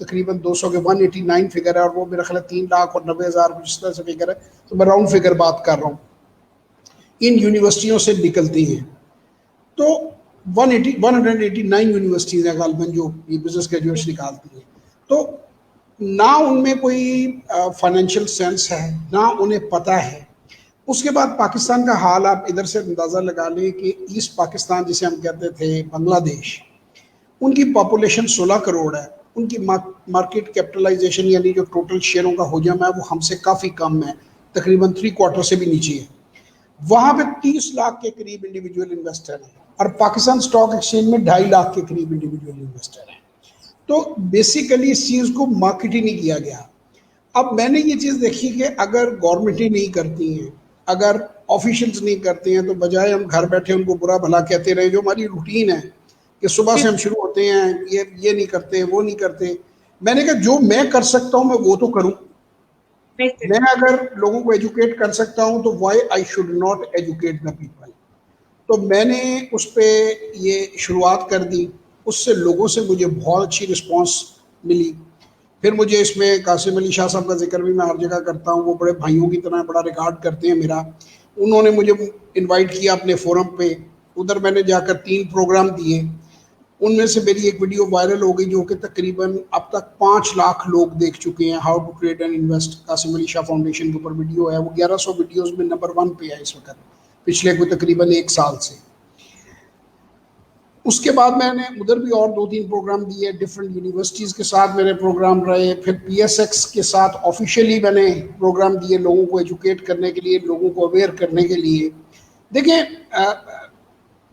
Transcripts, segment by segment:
تقریباً 200 کے 189 فگر ہے، اور وہ میرا خیال ہے 3,90,000 کچھ اس طرح سے فگر ہے، تو میں راؤنڈ فگر بات کر رہا ہوں، ان یونیورسٹیوں سے نکلتی ہیں. تو 189 یونیورسٹیز ہیں غالباً جو یہ بزنس گریجویٹس نکالتی ہیں. تو نہ ان میں کوئی فائنینشیل سینس ہے، نہ انہیں پتہ ہے. اس کے بعد پاکستان کا حال آپ ادھر سے اندازہ لگا لیں کہ ایسٹ پاکستان جسے ہم کہتے تھے بنگلہ دیش، ان کی پاپولیشن 16 کروڑ ہے، ان کی مارکیٹ کیپٹلائزیشن یعنی جو ٹوٹل شیئروں کا حجم ہے وہ ہم سے کافی کم ہے، تقریباً 3/4 سے بھی نیچے ہے. وہاں پہ 30 لاکھ کے قریب انڈیویجول انویسٹر ہیں، اور پاکستان اسٹاک ایکسچینج میں 2.5 لاکھ کے قریب انڈیویجول انویسٹر ہیں. تو بیسیکلی اس چیز کو مارکیٹ ہی نہیں کیا گیا. اب میں نے یہ چیز دیکھی کہ اگر گورنمنٹیں نہیں کرتی ہیں، اگر آفیشلز نہیں کرتے ہیں، تو بجائے ہم گھر بیٹھے ان کو برا بھلا کہتے رہے، جو ہماری روٹین ہے کہ صبح سے ہم شروع ہوتے ہیں یہ نہیں کرتے وہ نہیں کرتے، میں نے کہا جو میں کر سکتا ہوں میں وہ تو کروں. میں اگر لوگوں کو ایجوکیٹ کر سکتا ہوں تو why I should not educate the people. تو میں نے اس پہ یہ شروعات کر دی. اس سے لوگوں سے مجھے بہت اچھی رسپانس ملی. پھر مجھے اس میں قاسم علی شاہ صاحب کا ذکر بھی میں ہر جگہ کرتا ہوں، وہ بڑے بھائیوں کی طرح بڑا ریکارڈ کرتے ہیں میرا. انہوں نے مجھے انوائٹ کیا اپنے فورم پہ، ادھر میں نے جا کر 3 پروگرام دیے. ان میں سے میری ایک ویڈیو وائرل ہو گئی جو کہ تقریباً اب تک 5 لاکھ لوگ دیکھ چکے ہیں، how to create and invest. Qasim Ali Shah foundation کے اوپر ویڈیو ہے، وہ 1100 ویڈیوز میں نمبر 1 پہ ہے اس وقت، پچھلے کوئی تقریباً 1 سال سے. اس کے بعد میں نے ادھر بھی اور 2-3 پروگرام دیے، ڈفرینٹ یونیورسٹیز کے ساتھ میرے پروگرام رہے. پھر پی ایس ایکس کے ساتھ آفیشیلی میں نے پروگرام دیے لوگوں کو ایجوکیٹ کرنے کے لیے، لوگوں کو اویئر کرنے کے لیے. دیکھیں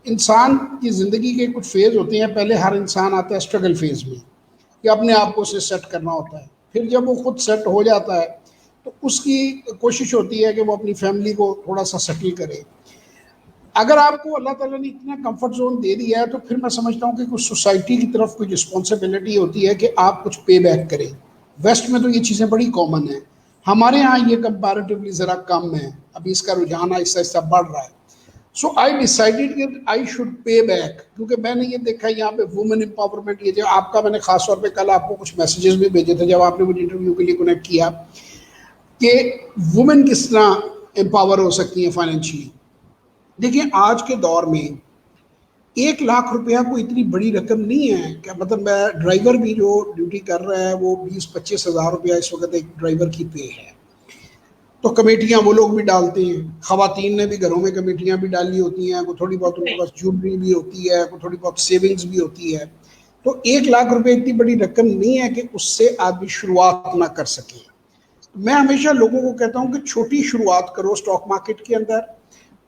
انسان کی زندگی کے کچھ فیز ہوتے ہیں. پہلے ہر انسان آتا ہے اسٹرگل فیز میں کہ اپنے آپ کو اسے سیٹ کرنا ہوتا ہے. پھر جب وہ خود سیٹ ہو جاتا ہے تو اس کی کوشش ہوتی ہے کہ وہ اپنی فیملی کو تھوڑا سا سیٹل کرے. اگر آپ کو اللہ تعالیٰ نے اتنا کمفرٹ زون دے دیا ہے تو پھر میں سمجھتا ہوں کہ کچھ سوسائٹی کی طرف کوئی رسپانسبلٹی ہوتی ہے کہ آپ کچھ پے بیک کریں. ویسٹ میں تو یہ چیزیں بڑی کامن ہیں، ہمارے ہاں یہ کمپیریٹیولی ذرا کم ہے. ابھی اس کا رجحان آہستہ آہستہ بڑھ رہا ہے. سو آئی ڈیسائیڈیڈ کہ آئی شوڈ پے بیک، کیونکہ میں نے یہ دیکھا یہاں پہ وومن امپاورمنٹ. یہ جو آپ کا میں نے خاص طور پہ کل آپ کو کچھ میسیجز بھی بھیجے تھے جب آپ نے مجھے انٹرویو کے لیے کنیکٹ کیا کہ وومن کس طرح امپاور ہو سکتی ہیں فائنینشلی. دیکھیں آج کے دور میں 1 لاکھ روپیہ کوئی اتنی بڑی رقم نہیں ہے کہ مطلب میں ڈرائیور بھی جو ڈیوٹی کر رہا ہے وہ 20-25 ہزار روپیہ اس وقت ایک ڈرائیور کی پے ہے. تو کمیٹیاں وہ لوگ بھی ڈالتے ہیں، خواتین نے بھی گھروں میں کمیٹیاں بھی ڈالی ہوتی ہیں، کوئی تھوڑی بہت ان کے پاس جیولری بھی ہوتی ہے، کوئی تھوڑی بہت سیونگز بھی ہوتی ہے. تو 1 لاکھ روپے اتنی بڑی رقم نہیں ہے کہ اس سے آدمی شروعات نہ کر سکے. میں ہمیشہ لوگوں کو کہتا ہوں کہ چھوٹی شروعات کرو اسٹاک مارکیٹ کے اندر،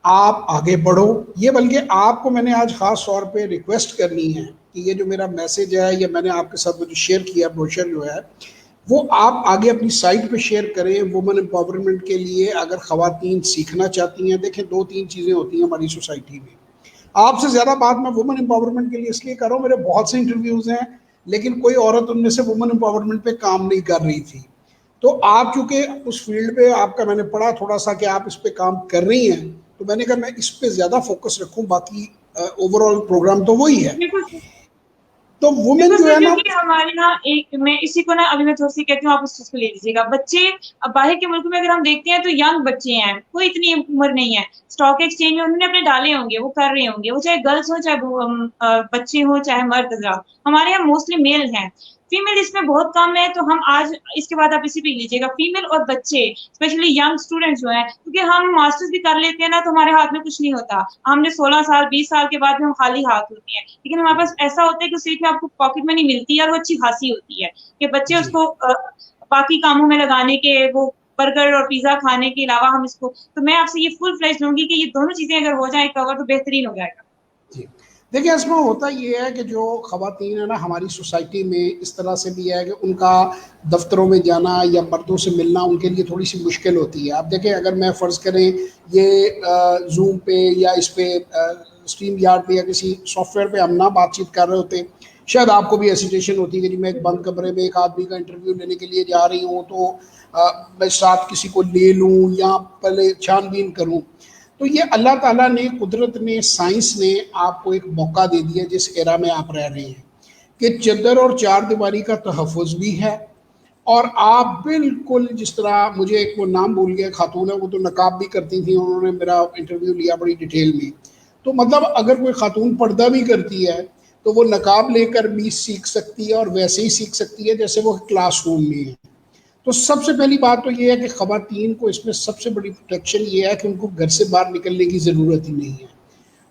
آپ آگے بڑھو. یہ بلکہ آپ کو میں نے آج خاص طور پہ ریکویسٹ کرنی ہے کہ یہ جو میرا میسج ہے یا میں نے آپ کے ساتھ جو شیئر کیا بروشر جو ہے وہ آپ آگے اپنی سائٹ پہ شیئر کریں وومن امپاورمنٹ کے لیے. اگر خواتین سیکھنا چاہتی ہیں، دیکھیں 2-3 چیزیں ہوتی ہیں ہماری سوسائٹی میں. آپ سے زیادہ بات میں وومن امپاورمنٹ کے لیے اس لیے کر رہا ہوں، میرے بہت سے انٹرویوز ہیں لیکن کوئی عورت ان میں سے وومن امپاورمنٹ پہ کام نہیں کر رہی تھی. تو آپ چونکہ اس فیلڈ پہ آپ کا میں نے پڑھا تھوڑا سا کہ آپ اس پہ کام کر رہی ہیں، تو میں نے کہا میں اس پہ زیادہ فوکس رکھوں. باقی اوور آل پروگرام تو وہی ہے. تو وومن جو ہے نا ہمارے یہاں ایک میں اسی کو نا ابھی میں تھوڑی سی کہتی ہوں، آپ اس چیز کو لے لیجیے گا. بچے باہر کے ملکوں میں اگر ہم دیکھتے ہیں تو ینگ بچے ہیں، کوئی اتنی عمر نہیں ہے. اسٹاک ایکسچینج میں انہوں نے اپنے ڈالے ہوں گے، وہ کر رہے ہوں گے، وہ چاہے گرلس ہوں چاہے بچے ہوں چاہے مرد حضرات. ہمارے یہاں موسٹلی میل ہیں، فیمیل اس میں بہت کم ہے. تو ہم آج اس کے بعد آپ اسی پہ لیجیے گا، فیمیل اور بچے اسپیشلی ینگ اسٹوڈنٹ جو ہیں، کیونکہ ہم ماسٹرز بھی کر لیتے ہیں نا تو ہمارے ہاتھ میں کچھ نہیں ہوتا. ہم نے 16 سال 20 سال کے بعد میں ہم خالی ہاتھ ہوتی ہیں، لیکن ہمارے پاس ایسا ہوتا ہے کہ صرف آپ کو پاکٹ منی ملتی ہے اور وہ اچھی خاصی ہوتی ہے کہ بچے اس کو باقی کاموں میں لگانے کے، وہ برگر اور پیزا کھانے کے علاوہ ہم اس کو. تو میں آپ سے یہ فل فلیش لوں گی کہ یہ دونوں چیزیں اگر ہو جائیں کور تو بہترین ہو جائے گا. جی دیکھیں اس میں ہوتا یہ ہے کہ جو خواتین ہیں نا ہماری سوسائٹی میں اس طرح سے بھی ہے کہ ان کا دفتروں میں جانا یا مردوں سے ملنا ان کے لیے تھوڑی سی مشکل ہوتی ہے. آپ دیکھیں اگر میں فرض کریں یہ زوم پہ یا اس پہ اسٹریم یارڈ پہ یا کسی سافٹ ویئر پہ ہم نہ بات چیت کر رہے ہوتے، شاید آپ کو بھی ایسیٹیشن ہوتی ہے کہ جی میں ایک بند کمرے میں ایک آدمی کا انٹرویو لینے کے لیے جا رہی ہوں تو میں ساتھ کسی کو لے لوں یا پہلے چھان بین کروں. تو یہ اللہ تعالیٰ نے، قدرت نے، سائنس نے آپ کو ایک موقع دے دیا جس ایرا میں آپ رہ رہے ہیں. کہ چادر اور چار دیواری کا تحفظ بھی ہے، اور آپ بالکل جس طرح، مجھے ایک وہ نام بھول گیا خاتون ہے، وہ تو نقاب بھی کرتی تھیں، انہوں نے میرا انٹرویو لیا بڑی ڈیٹیل میں، تو مطلب اگر کوئی خاتون پردہ بھی کرتی ہے تو وہ نقاب لے کر بھی سیکھ سکتی ہے، اور ویسے ہی سیکھ سکتی ہے جیسے وہ کلاس روم میں ہے۔ تو سب سے پہلی بات تو یہ ہے کہ خواتین کو اس میں سب سے بڑی پروٹیکشن یہ ہے کہ ان کو گھر سے باہر نکلنے کی ضرورت ہی نہیں ہے،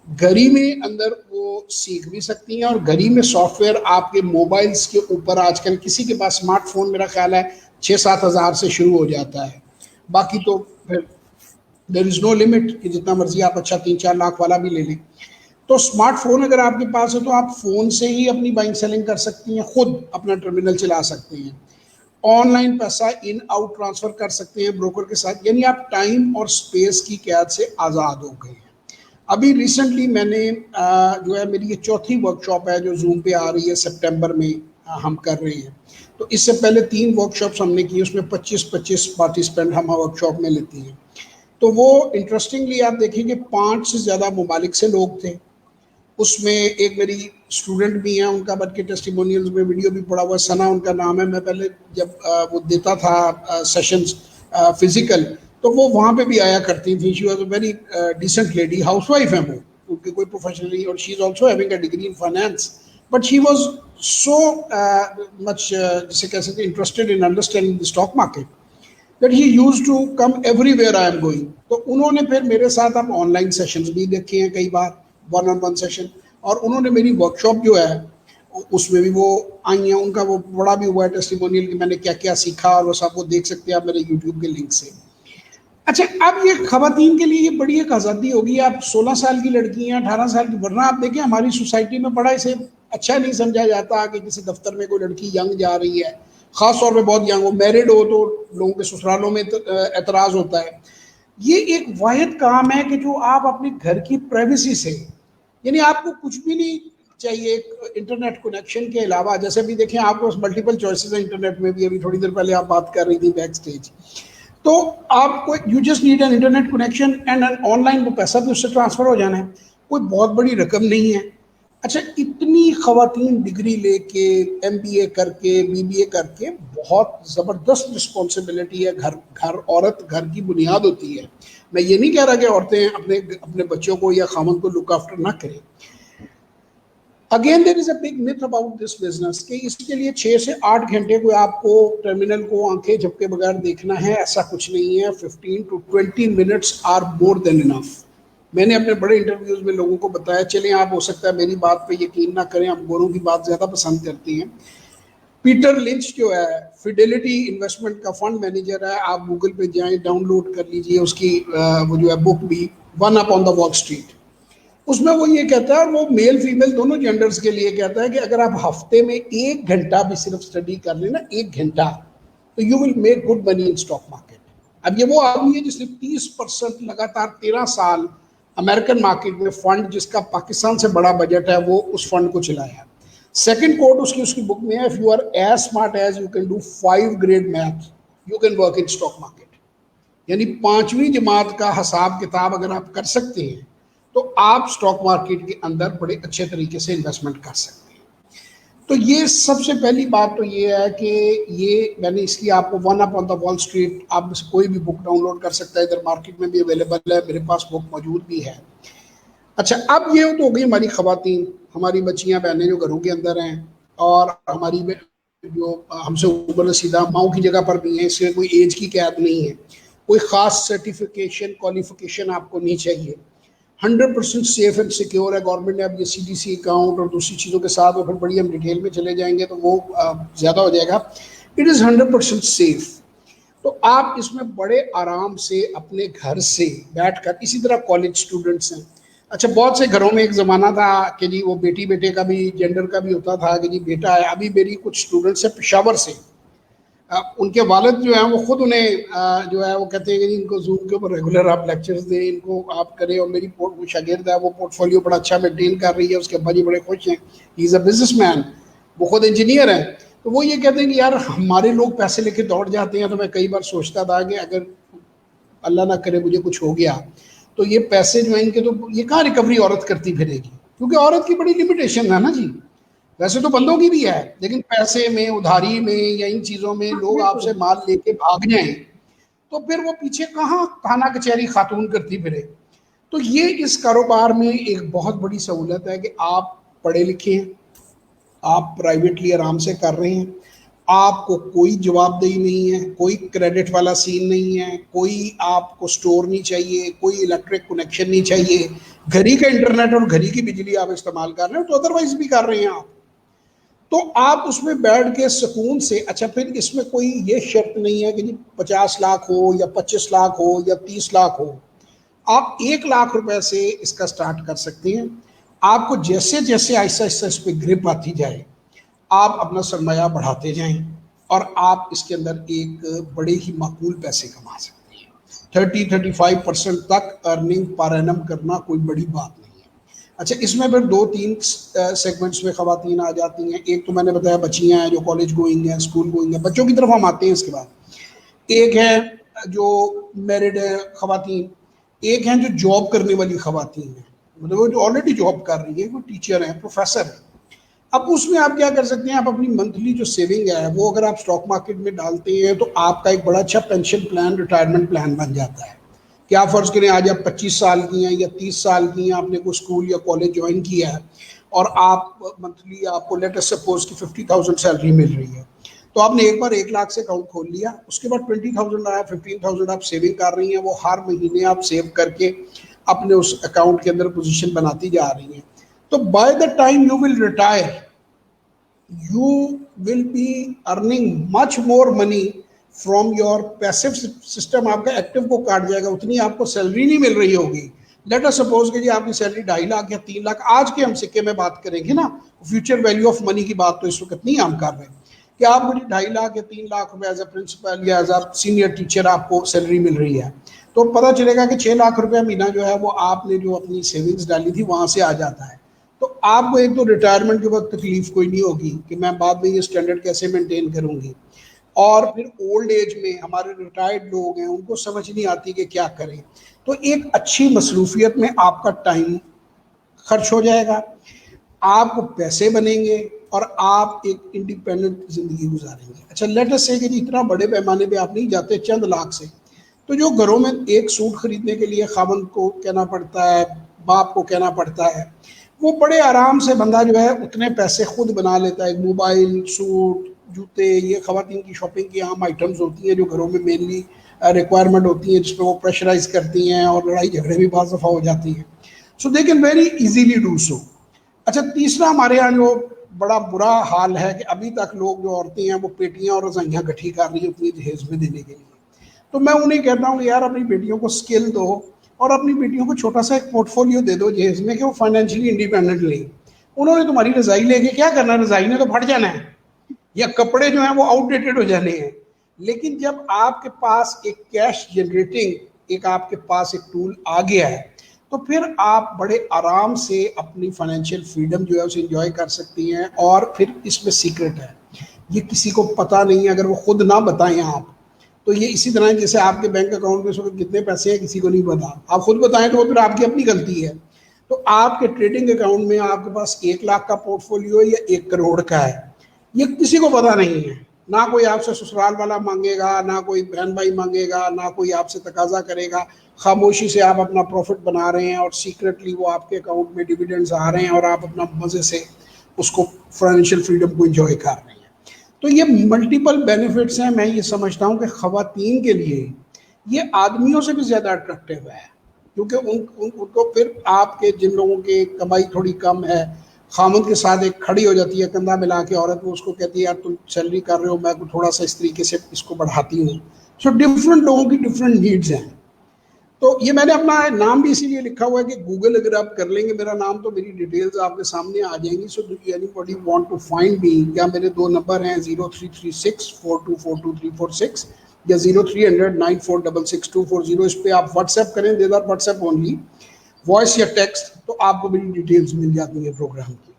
گھر ہی میں اندر وہ سیکھ بھی سکتی ہیں، اور گھر ہی میں سافٹ ویئر آپ کے موبائلز کے اوپر، آج کل کسی کے پاس اسمارٹ فون میرا خیال ہے 6-7 ہزار سے شروع ہو جاتا ہے، باقی تو پھر دیر از نو لمٹ کہ جتنا مرضی آپ اچھا 3-4 لاکھ والا بھی لے لیں۔ تو اسمارٹ فون اگر آپ کے پاس ہے تو آپ فون سے ہی اپنی بائنگ سیلنگ کر سکتی ہیں، خود اپنا ٹرمینل چلا سکتے ہیں، آن لائن پیسہ ان آؤٹ ٹرانسفر کر سکتے ہیں بروکر کے ساتھ، یعنی آپ ٹائم اور سپیس کی قید سے آزاد ہو گئے ہیں۔ ابھی ریسنٹلی میں نے جو ہے میری یہ چوتھی ورکشاپ ہے جو زوم پہ آ رہی ہے، سپٹمبر میں ہم کر رہے ہیں، تو اس سے پہلے 3 ورکشاپس ہم نے کی، اس میں 25 پارٹیسپینٹ ہم ورکشاپ میں لیتے ہیں۔ تو وہ انٹرسٹنگلی آپ دیکھیں کہ 5 سے زیادہ ممالک سے لوگ تھے، اس میں ایک میری اسٹوڈنٹ بھی ہیں، ان کا بلکہ ٹیسٹیمونیلز میں ویڈیو بھی پڑا ہوا ہے، ثنا ان کا نام ہے، میں پہلے جب وہ دیتا تھا سیشنز فزیکل تو وہ وہاں پہ بھی آیا کرتی تھی، she was a very decent lady, housewife ہے وہ، ان کی کوئی پروفیشنل نہیں، اور she is also having a degree in finance, but she was so much جسے کہہ سکتے interested in understanding the stock market that he used to come everywhere I am going۔ تو انہوں نے پھر میرے ساتھ اب آن لائن سیشنز بھی دیکھے ہیں کئی بار، 1-on-1 سیشن، اور انہوں نے میری ورکشاپ جو ہے اس میں بھی وہ آئی ہیں، ان کا وہ بڑا بھی ہوا ہے ٹیسٹیمونیل کہ میں نے کیا کیا سیکھا، اور وہ سب وہ دیکھ سکتے ہیں آپ میرے یوٹیوب کے لنک سے۔ اچھا، اب یہ خواتین کے لیے یہ بڑی ایک آزادی ہوگی، آپ 16 سال کی لڑکی ہیں، 18 سال کی، ورنہ آپ دیکھیں ہماری سوسائٹی میں بڑا اسے اچھا نہیں سمجھا جاتا کہ کسی دفتر میں کوئی لڑکی ینگ جا رہی ہے، خاص طور پہ بہت ینگ ہو، میرڈ ہو تو لوگوں کے سسرالوں میں اعتراض ہوتا ہے۔ یہ ایک واحد کام ہے کہ جو آپ اپنے گھر کی پرائیویسی سے، یعنی آپ کو کچھ بھی نہیں چاہیے انٹرنیٹ کنیکشن کے علاوہ، جیسے بھی دیکھیں آپ کو ملٹیپل چوائسز ہیں انٹرنیٹ میں بھی، ابھی تھوڑی دیر پہلے آپ بات کر رہی تھی بیک سٹیج، تو آپ کو you just need an internet connection and on line وہ پیسہ بھی اس سے ٹرانسفر ہو جانا ہے، کوئی بہت بڑی رقم نہیں ہے۔ اچھا، اتنی خواتین ڈگری لے کے، ایم بی اے کر کے، بی بی اے کر کے، بہت زبردست رسپانسبلٹی ہے، گھر عورت گھر کی بنیاد ہوتی ہے۔ میں یہ نہیں کہہ رہا کہ عورتیں اپنے بچوں کو یا خامن کو لک آفٹر نہ کریں۔ Again there is a big myth about this business کہ اس کے لیے 6 سے 8 گھنٹے کو آپ کو ٹرمینل کو آنکھیں جھپکے بغیر دیکھنا ہے، ایسا کچھ نہیں ہے۔ 15 to 20 minutes are more than enough۔ میں نے اپنے بڑے انٹرویوز میں لوگوں کو بتایا، چلیں آپ ہو سکتا ہے میری بات پہ یقین نہ کریں، ہم گوروں کی بات زیادہ پسند کرتے ہیں۔ پیٹر لنچ جو ہے فیڈیلٹی انویسٹمنٹ کا فنڈ مینیجر ہے، آپ گوگل پہ جائیں، ڈاؤن لوڈ کر لیجئے اس کی وہ جو ہے بک بھی، ون اپ آن دا وال اسٹریٹ۔ اس میں وہ یہ کہتا ہے، اور وہ میل فیمیل دونوں جینڈرز کے لیے کہتا ہے کہ اگر آپ ہفتے میں 1 گھنٹہ بھی صرف اسٹڈی کر لیں نا، 1 گھنٹہ، تو you will make good money in stock market. اب یہ وہ آدمی ہے جس نے 30% لگاتار 13 سال امریکن مارکیٹ میں فنڈ، جس کا پاکستان سے بڑا بجٹ ہے، وہ اس فنڈ کو چلایا ہے۔ سیکنڈ کوٹ اس کی بک میں ہے، if you are as smart as you can do 5 grade math you can work in stock market۔ یعنی 5ویں جماعت کا حساب کتاب اگر آپ کر سکتے ہیں تو آپ سٹاک مارکیٹ کے اندر بڑے اچھے طریقے سے انویسٹمنٹ کر سکتے ہیں۔ تو یہ سب سے پہلی بات تو یہ ہے کہ یہ میں نے اس کی آپ کو ون اپ آن دا وال اسٹریٹ، آپ کوئی بھی بک ڈاؤن لوڈ کر سکتا ہے، ادھر مارکیٹ میں بھی اویلیبل ہے، میرے پاس بک موجود بھی ہے۔ اچھا، اب یہ تو ہو گئی ہماری خواتین، ہماری بچیاں بہنیں جو گھروں کے اندر ہیں، اور ہماری جو ہم سے عمر رسیدہ ماؤں کی جگہ پر بھی ہیں، اس سے کوئی ایج کی قید نہیں ہے، کوئی خاص سرٹیفکیشن کوالیفکیشن آپ کو نہیں چاہیے، 100% سیف اینڈ سیکیور ہے۔ گورنمنٹ نے اب یہ سی ڈی سی اکاؤنٹ اور دوسری چیزوں کے ساتھ، وہ پھر بڑی ہم ڈیٹیل میں چلے جائیں گے تو وہ زیادہ ہو جائے گا۔ It is 100% safe. تو آپ اس میں بڑے آرام سے اپنے گھر سے بیٹھ کر، اسی طرح کالج اسٹوڈنٹس ہیں۔ اچھا، بہت سے گھروں میں ایک زمانہ تھا کہ جی وہ بیٹی بیٹے کا بھی جینڈر کا بھی ہوتا تھا کہ جی بیٹا ہے۔ ابھی میری کچھ اسٹوڈنٹس ہیں پشاور سے، ان کے والد جو ہیں وہ خود انہیں جو ہے وہ کہتے ہیں کہ ان کو زوم کے اوپر ریگولر آپ لیکچرز دیں، ان کو آپ کریں، اور میری شاگرد ہے وہ پورٹ فولیو بڑا اچھا مینٹین کر رہی ہے، اس کے ابا جی بڑے خوش ہیں، ہی از اے بزنس مین، وہ خود انجینئر ہیں۔ تو وہ یہ کہتے ہیں کہ یار ہمارے لوگ پیسے لے کے دوڑ جاتے ہیں، تو میں کئی بار سوچتا تھا کہ اگر اللہ نہ کرے مجھے کچھ ہو گیا تو یہ پیسے جو ہیں ان کے، تو یہ کہاں ریکوری عورت کرتی پھرے گی، کیونکہ عورت کی بڑی لمیٹیشن ہے نا جی۔ ویسے تو بندوں کی بھی ہے، لیکن پیسے میں، ادھاری میں یا ان چیزوں میں لوگ آپ سے مال لے کے بھاگ جائیں تو پھر وہ پیچھے کہاں کھانا کچہری خاتون کرتی پھرے. تو یہ اس کاروبار میں ایک بہت بڑی سہولت ہے کہ آپ پڑھے لکھے ہیں، آپ پرائیویٹلی آرام سے کر رہے ہیں، آپ کو کوئی جواب دہی نہیں ہے، کوئی کریڈٹ والا سین نہیں ہے، کوئی آپ کو سٹور نہیں چاہیے، کوئی الیکٹرک کنیکشن نہیں چاہیے، گھر ہی کا انٹرنیٹ اور گھر ہی کی بجلی آپ استعمال کر رہے ہیں، تو ادروائز بھی کر رہے ہیں آپ. تو آپ اس میں بیٹھ کے سکون سے، اچھا پھر اس میں کوئی یہ شرط نہیں ہے کہ جی 50 لاکھ ہو یا 25 لاکھ ہو یا 30 لاکھ ہو، آپ 1 لاکھ سے اس کا سٹارٹ کر سکتے ہیں. آپ کو جیسے جیسے آہستہ آہستہ اس پہ گرپ آتی جائے آپ اپنا سرمایہ بڑھاتے جائیں اور آپ اس کے اندر ایک بڑے ہی معقول پیسے کما سکتے ہیں. 30-35% تک ارننگ پر اینم کرنا کوئی بڑی بات نہیں. اچھا اس میں پھر 2-3 سیگمنٹس میں خواتین آ جاتی ہیں. ایک تو میں نے بتایا بچیاں ہیں جو کالج گوئنگ ہیں، اسکول گوئنگ ہیں، بچوں کی طرف ہم آتے ہیں اس کے بعد. ایک ہے جو میرڈ ہے خواتین، ایک ہیں جو جاب کرنے والی خواتین ہیں، مطلب وہ جو آلریڈی جاب کر رہی ہے، وہ ٹیچر ہیں، پروفیسر ہیں. اب اس میں آپ کیا کر سکتے ہیں، آپ اپنی منتھلی جو سیونگ ہے وہ اگر آپ اسٹاک مارکیٹ میں ڈالتے ہیں تو آپ کا ایک بڑا اچھا پینشن پلان، ریٹائرمنٹ پلان بن جاتا ہے. کہ آپ فرض کریں آج آپ 25 سال کی ہیں یا 30 سال کی ہیں، آپ نے کوئی اسکول یا کالج جوائن کیا ہے اور آپ منتھلی آپ کو لیٹ اس سپوز کی 50,000 سیلری مل رہی ہے، تو آپ نے ایک بار 1 لاکھ سے اکاؤنٹ کھول لیا، اس کے بعد 20,000 آیا، 15,000 آپ سیونگ کر رہی ہیں، وہ ہر مہینے آپ سیو کر کے اپنے اس اکاؤنٹ کے اندر پوزیشن بناتی جا رہی ہیں. تو by the time you will retire you will be earning much more money from your passive system. آپ کا ایکٹیو کو کاٹ جائے گا، اتنی آپ کو سیلری نہیں مل رہی ہوگی. لیٹ اس سپوز کہ جی آپ کی سیلری 2.5 لاکھ یا 3 لاکھ آج کے ہم سکے میں بات کریں گے نا، فیوچر ویلیو آف منی کی بات تو اس وقت نہیں ہم کر رہے ہیں کہ آپ کو 2.5 لاکھ یا 3 لاکھ روپے ایز اے پرنسپل یا ایز اے سینئر ٹیچر آپ کو سیلری مل رہی ہے، تو پتہ چلے گا کہ 6 لاکھ روپے مہینہ جو ہے وہ آپ نے جو اپنی سیونگز ڈالی تھی وہاں سے آ جاتا ہے. تو آپ کو ایک تو ریٹائرمنٹ کے وقت تکلیف کوئی نہیں ہوگی کہ میں بعد میں یہ اسٹینڈرڈ کیسے مینٹین کروں گی، اور پھر اولڈ ایج میں ہمارے ریٹائرڈ لوگ ہیں ان کو سمجھ نہیں آتی کہ کیا کریں. تو ایک اچھی مصروفیت میں آپ کا ٹائم خرچ ہو جائے گا، آپ کو پیسے بنیں گے اور آپ ایک انڈیپینڈنٹ زندگی گزاریں گے. اچھا لیٹ اس سے کہ جی اتنا بڑے پیمانے پہ آپ نہیں جاتے، چند لاکھ سے. تو جو گھروں میں ایک سوٹ خریدنے کے لیے خاوند کو کہنا پڑتا ہے، باپ کو کہنا پڑتا ہے، وہ بڑے آرام سے بندہ جو ہے اتنے پیسے خود بنا لیتا ہے. موبائل، سوٹ، جوتے، یہ خواتین کی شاپنگ کی عام آئٹمز ہوتی ہیں جو گھروں میں مینلی ریکوائرمنٹ ہوتی ہیں، جس پہ وہ پریشرائز کرتی ہیں اور لڑائی جھگڑے بھی بعض دفعہ ہو جاتی ہیں. So they can very easily do so. اچھا تیسرا ہمارے یہاں جو بڑا برا حال ہے کہ ابھی تک لوگ جو عورتیں ہیں وہ پیٹیاں اور رضائیاں گٹھی کر رہی ہوتی ہیں جہیز میں دینے کے لیے. تو میں انہیں کہتا ہوں کہ یار اپنی بیٹیوں کو سکل دو اور اپنی بیٹیوں کو چھوٹا سا ایک پورٹ فولیو دے دو جہیز میں کہ وہ فائنینشلی انڈیپینڈنٹ لیں. انہوں نے تمہاری رضائی لے کے کیا کرنا ہے، رضائی نے تو پھٹ جانا ہے یا کپڑے جو ہیں وہ آؤٹ ڈیٹڈ ہو جانے ہیں. لیکن جب آپ کے پاس ایک کیش جنریٹنگ ایک آپ کے پاس ایک ٹول آ گیا ہے تو پھر آپ بڑے آرام سے اپنی فائنینشیل فریڈم جو ہے اسے انجوائے کر سکتی ہیں. اور پھر اس میں سیکرٹ ہے، یہ کسی کو پتہ نہیں ہے، اگر وہ خود نہ بتائیں آپ تو یہ اسی طرح جیسے آپ کے بینک اکاؤنٹ میں اس وقت کتنے پیسے ہیں کسی کو نہیں پتا، آپ خود بتائیں تو وہ پھر آپ کی اپنی غلطی ہے. تو آپ کے ٹریڈنگ اکاؤنٹ میں آپ کے پاس 1 لاکھ کا پورٹ فولیو یا 1 کروڑ کا ہے، یہ کسی کو پتا نہیں ہے. نہ کوئی آپ سے سسرال والا مانگے گا، نہ کوئی بہن بھائی مانگے گا، نہ کوئی آپ سے تقاضا کرے گا. خاموشی سے آپ اپنا پروفٹ بنا رہے ہیں اور سیکرٹلی وہ آپ کے اکاؤنٹ میں ڈیویڈنڈز آ رہے ہیں اور آپ اپنا مزے سے اس کو فائنینشیل فریڈم کو انجوائے کر رہے ہیں. تو یہ ملٹیپل بینیفٹس ہیں. میں یہ سمجھتا ہوں کہ خواتین کے لیے یہ آدمیوں سے بھی زیادہ اٹریکٹیو ہے، کیونکہ ان کو پھر آپ کے جن لوگوں کی کمائی تھوڑی کم ہے، خامد کے ساتھ ایک کھڑی ہو جاتی ہے کندھا ملا کے عورت، وہ اس کو کہتی ہے یار تم سیلری کر رہے ہو، میں تھوڑا سا اس طریقے سے اس کو بڑھاتی ہوں. سو ڈفرینٹ لوگوں کی ڈفرینٹ نیڈز ہیں. تو یہ میں نے اپنا نام بھی اسی لیے لکھا ہوا ہے کہ گوگل اگر آپ کر لیں گے میرا نام تو میری ڈیٹیلز آپ کے سامنے آ جائیں گی. So anybody want to find me, یا میرے 2 نمبر ہیں 0336424236 یا 030094666240. اس پہ آپ واٹس ایپ کریں، دے دار واٹس ایپ اونلی، وائس یا ٹیکسٹ، تو آپ کو میری ڈیٹیلز مل جاتی ہیں پروگرام کی.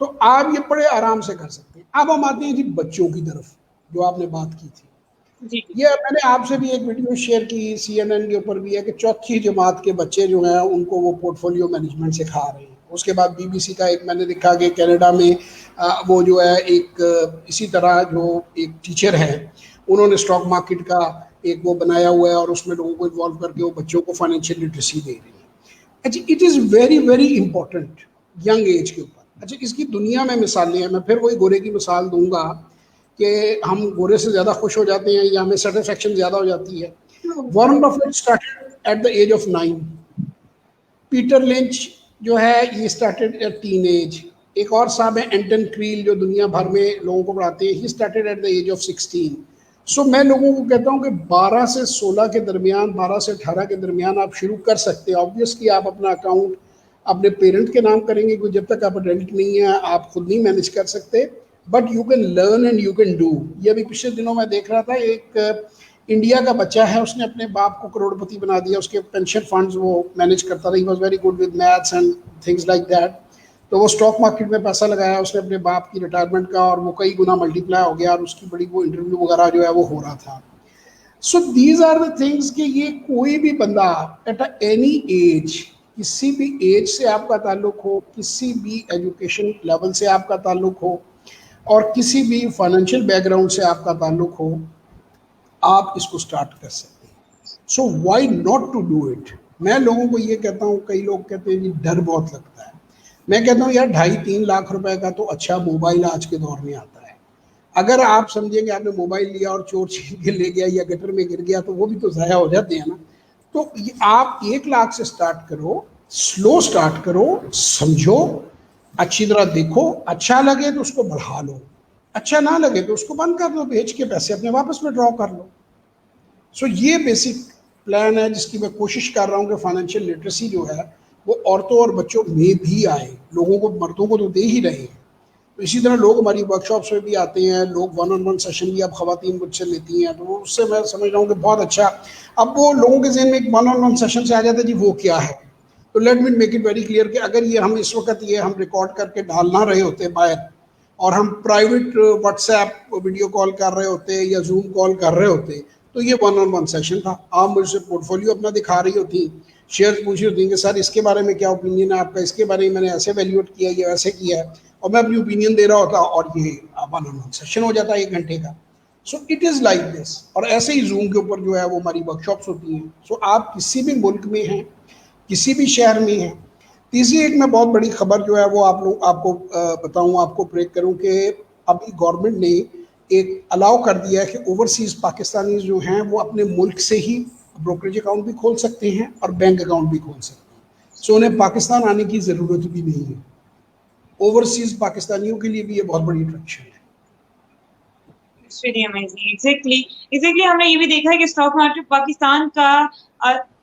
تو آپ یہ بڑے آرام سے کر سکتے ہیں. اب ہم آتے ہیں جی بچوں کی طرف جو آپ نے بات کی تھی. جی یہ میں نے آپ سے بھی ایک ویڈیو شیئر کی CNN کے اوپر بھی ہے کہ 4تھی جماعت کے بچے جو ہیں ان کو وہ پورٹ فولیو مینجمنٹ سکھا رہے ہیں. اس کے بعد BBC کا ایک میں نے دیکھا کہ کینیڈا میں وہ جو ہے ایک اسی طرح جو ایک ٹیچر ہے انہوں نے اسٹاک مارکیٹ کا ایک وہ بنایا ہوا ہے اور اس میں لوگوں کو انوالو کر کے وہ بچوں کو فائنینشیل لٹریسی دے رہی ہے. اچھا it is very very important young age کے اوپر. اچھا اس کی دنیا میں مثالیں ہیں, میں پھر وہی گورے کی مثال دوں گا کہ ہم گورے سے زیادہ خوش ہو جاتے ہیں یا ہمیں سیٹسفیکشن زیادہ ہو جاتی ہے. Warren Buffett started at the age of 9. Peter Lynch جو ہے یہ اسٹارٹڈ ایٹ ٹین ایج. ایک اور صاحب ہیں اینٹن کریل جو دنیا بھر میں لوگوں کو پڑھاتے ہیں, he started at the age of 16. So میں لوگوں کو کہتا ہوں کہ 12 سے 16 کے درمیان, 12 سے 18 کے درمیان آپ شروع کر سکتے ہیں. آبویسلی آپ اپنا اکاؤنٹ اپنے پیرنٹ کے نام کریں گے کیونکہ جب تک آپ اڈلٹ نہیں ہیں آپ خود نہیں مینیج کر سکتے, but you can learn and you can do. یہ ابھی پچھلے دنوں میں دیکھ رہا تھا, ایک انڈیا کا بچہ ہے, اس نے اپنے باپ کو کروڑ پتی بنا دیا, اس کے پینشن فنڈز وہ مینیج کرتا تھا. He was very good with maths and things like that. تو وہ اسٹاک مارکیٹ میں پیسہ لگایا اس نے اپنے باپ کی ریٹائرمنٹ کا, اور وہ کئی گنا ملٹیپلائی ہو گیا, اور اس کی بڑی وہ انٹرویو وغیرہ جو ہے وہ ہو رہا تھا. So these are the things کہ یہ کوئی بھی بندہ ایٹ اینی ایج, کسی بھی ایج سے آپ کا تعلق ہو, کسی بھی ایجوکیشن لیول سے آپ کا تعلق ہو, اور کسی بھی فائنینشیل بیک گراؤنڈ سے آپ کا تعلق ہو, آپ اس کو سٹارٹ کر سکتے ہیں. So why not to do it. میں لوگوں کو یہ کہتا ہوں, کئی لوگ کہتے ہیں جی ڈر بہت لگتا ہے. میں کہتا ہوں یار 2.5-3 لاکھ روپے کا تو اچھا موبائل آج کے دور میں آتا ہے. اگر آپ سمجھیں کہ آپ نے موبائل لیا اور چور چھین کے لے گیا یا گٹر میں گر گیا تو وہ بھی تو ضائع ہو جاتے ہیں نا. تو آپ 1 لاکھ سے سٹارٹ کرو, سلو سٹارٹ کرو, سمجھو, اچھی طرح دیکھو, اچھا لگے تو اس کو بڑھا لو, اچھا نہ لگے تو اس کو بند کر دو, بیچ کے پیسے اپنے واپس میں ڈرا کر لو. سو یہ بیسک پلان ہے جس کی میں کوشش کر رہا ہوں کہ فائنینشیل لٹریسی جو ہے وہ عورتوں اور بچوں میں بھی آئے. لوگوں کو, مردوں کو تو دے ہی رہے ہیں. تو اسی طرح لوگ ہماری ورک شاپس میں بھی آتے ہیں, لوگ 1-on-1 سیشن بھی اب خواتین مجھ سے لیتی ہیں, تو اس سے میں سمجھ رہا ہوں کہ بہت اچھا. اب وہ لوگوں کے ذہن میں ایک 1-on-1 سیشن سے آ جاتا ہے جی وہ کیا ہے. تو let me make it very clear کہ اگر یہ ہم اس وقت یہ ہم ریکارڈ کر کے ڈال نہ رہے ہوتے باہر, اور ہم private what's app video call کر رہے ہوتے یا زوم کال کر رہے ہوتے, تو یہ 1-on-1 سیشن تھا. آپ مجھ سے پورٹ فولیو اپنا دکھا رہی ہوتی, شیئر پوچھ رہی ہوتی کہ سر اس کے بارے میں کیا اوپینین ہے آپ کا, اس کے بارے میں میں نے ایسے ویلیوٹ کیا یا ویسے کیا ہے, اور میں اپنی اوپینین دے رہا ہوتا, اور یہ 1-on-1 سیشن ہو جاتا ہے 1 گھنٹے کا. So it is like this. اور ایسے ہی زوم کے اوپر جو ہے وہ ہماری ورک شاپس ہوتی ہیں. سو آپ کسی بھی ملک میں ہیں, کسی بھی شہر میں ہیں. تیسری ایک میں بہت بڑی خبر جو ہے وہ آپ کو بتاؤں, آپ کو بریک کروں کہ ابھی گورنمنٹ نے ایک الاؤ کر دیا ہے کہ اوورسیز پاکستانیز جو ہیں وہ اپنے ملک سے ہی بروکریج اکاؤنٹ بھی کھول سکتے ہیں اور بینک اکاؤنٹ بھی کھول سکتے ہیں. سو انہیں پاکستان آنے کی ضرورت بھی نہیں ہے. اوورسیز پاکستانیوں کے لیے بھی یہ بہت بڑی اٹریکشن ہے. ایگزیکٹلی ہم نے یہ بھی دیکھا ہے کہ اسٹاک مارکیٹ پاکستان کا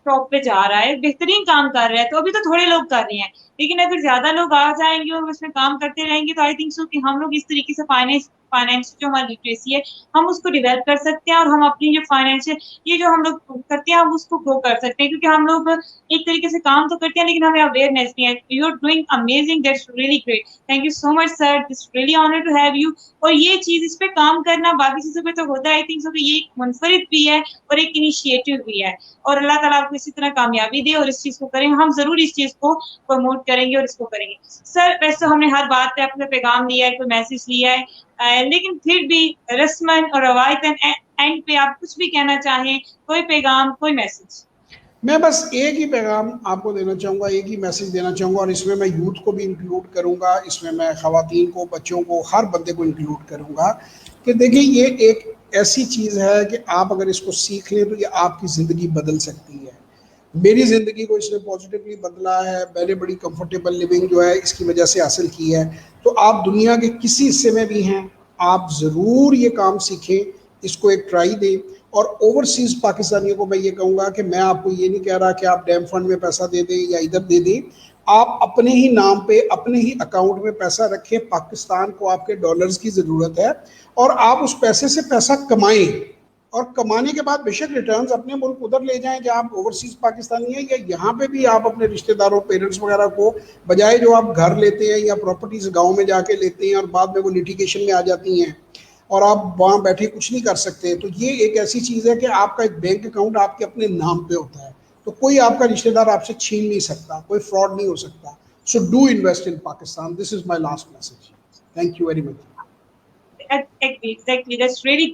ٹاپ پہ جا رہا ہے, بہترین کام کر رہا ہے. تو ابھی تو تھوڑے لوگ کر رہے ہیں, لیکن اگر زیادہ لوگ آ جائیں گے اور اس میں کام کرتے رہیں گے تو آئی تھنک سو کہ ہم لوگ اس طریقے سے فائنینس جو ہماری لٹریسی ہے ہم اس کو ڈیولپ کر سکتے ہیں, اور ہم اپنی جو فائنینشیل یہ جو ہم لوگ کرتے ہیں ہم اس کو گرو کر سکتے ہیں. کیونکہ ہم لوگ ایک طریقے سے کام تو کرتے ہیں لیکن ہمیں اویئرنیس نہیں ہے. You are doing amazing, that's really great. Thank you so much sir, it's really honour to have you. اور یہ چیز اس پہ کام کرنا باقی چیزوں پہ تو ہوتا ہے, آئی تھنک سو کہ یہ ایک منفرد بھی ہے اور ایک انیشیٹو بھی ہے. اور اللہ تعالیٰ آپ کو اسی طرح کامیابی دے اور اس چیز کو کریں. ہم ضرور اس چیز کو پروموٹ کریں گے اور اس کو کریں گے. سر ویسے ہم نے ہر بات پہ اپنا پیغام لیا ہے, کوئی میسج لیا ہے, لیکن پھر بھی رسمن اور روایتن اینڈ پہ آپ کچھ بھی کہنا چاہیں, کوئی پیغام, کوئی میسج. میں بس ایک ہی پیغام آپ کو دینا چاہوں گا, ایک ہی میسج دینا چاہوں گا, اور اس میں میں یوتھ کو بھی انکلوڈ کروں گا, اس میں میں خواتین کو, بچوں کو, ہر بندے کو انکلوڈ کروں گا کہ دیکھیں یہ ایک ایسی چیز ہے کہ آپ اگر اس کو سیکھ لیں تو یہ آپ کی زندگی بدل سکتی ہے. میری زندگی کو اس نے پازیٹیولی بدلا ہے. میں نے بڑی کمفرٹیبل لیونگ جو ہے اس کی وجہ سے حاصل کی ہے. تو آپ دنیا کے کسی حصے میں بھی ہیں, آپ ضرور یہ کام سیکھیں, اس کو ایک ٹرائی دیں. اور اوورسیز پاکستانیوں کو میں یہ کہوں گا کہ میں آپ کو یہ نہیں کہہ رہا کہ آپ ڈیم فنڈ میں پیسہ دے دیں یا ادھر دے دیں. آپ اپنے ہی نام پہ اپنے ہی اکاؤنٹ میں پیسہ رکھیں. پاکستان کو آپ کے ڈالرز کی ضرورت ہے, اور آپ اس پیسے سے پیسہ کمائیں, اور کمانے کے بعد بے شک ریٹرنز اپنے ملک ادھر لے جائیں کہ آپ اوورسیز پاکستانی ہیں, یا یہاں پہ بھی آپ اپنے رشتہ داروں, پیرنٹس وغیرہ کو, بجائے جو آپ گھر لیتے ہیں یا پراپرٹیز گاؤں میں جا کے لیتے ہیں اور بعد میں وہ لیٹیگیشن میں آ جاتی ہیں اور آپ وہاں بیٹھے کچھ نہیں کر سکتے. تو یہ ایک ایسی چیز ہے کہ آپ کا ایک بینک اکاؤنٹ آپ کے اپنے نام پہ ہوتا ہے, تو کوئی آپ کا رشتہ دار آپ سے چھین نہیں سکتا, کوئی فراڈ نہیں ہو سکتا. So do invest in Pakistan. This is my last message. Thank you very much. Exactly, that's really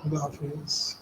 Allah Hafiz.